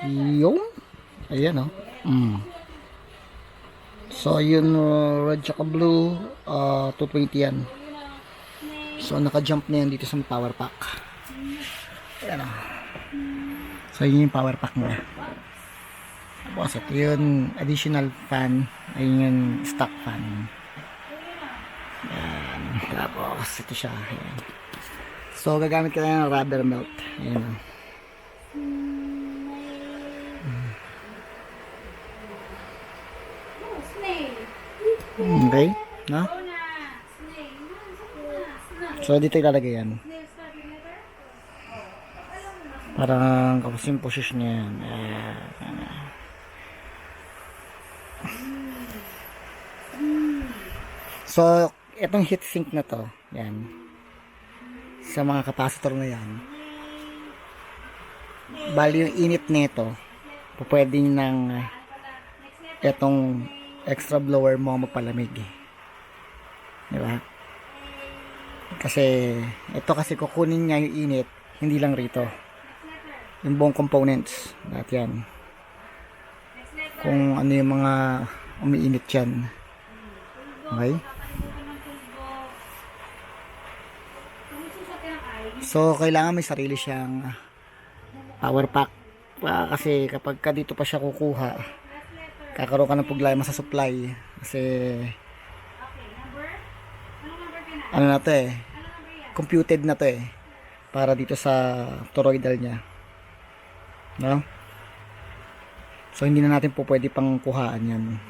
Yung. Ayan, oh. So, yun, red tsaka blue, 220 yan. So, naka-jump na yan dito sa power pack. Ayan, oh. So, yun yung power pack niya. Tapos, ito yun, additional fan. Ayun yung stock fan. Ayan. Tapos, ito siya. Ayan. So, gagamit ka na ng rubber melt. Ayan, oh. Okay, no? So dito ilalagay yan. Parang kapos yung position niya yan. So, itong heatsink na to, yan. Sa mga capacitor na yan. Bali yung init nito, pwede ng itong extra blower mo magpalamig, di ba? Kasi ito kasi kukunin niya yung init, hindi lang rito, yung buong components lahat yan, kung ano yung mga umiinit yan. Okay, so kailangan may sarili siyang power pack, kasi kapag ka dito pa siya kukuha, kakaroon ka ng problema sa supply kasi ano na to computed na to para dito sa toroidal niya, no? So hindi na natin po pwede pang kuhaan yan,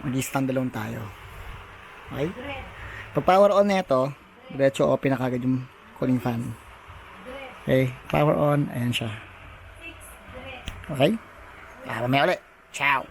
mag-stand alone tayo. Okay, pag power on na ito, diretso open na kagad yung cooling fan. Okay, power on, ayan siya. Okay, mamaya ulit. Ciao.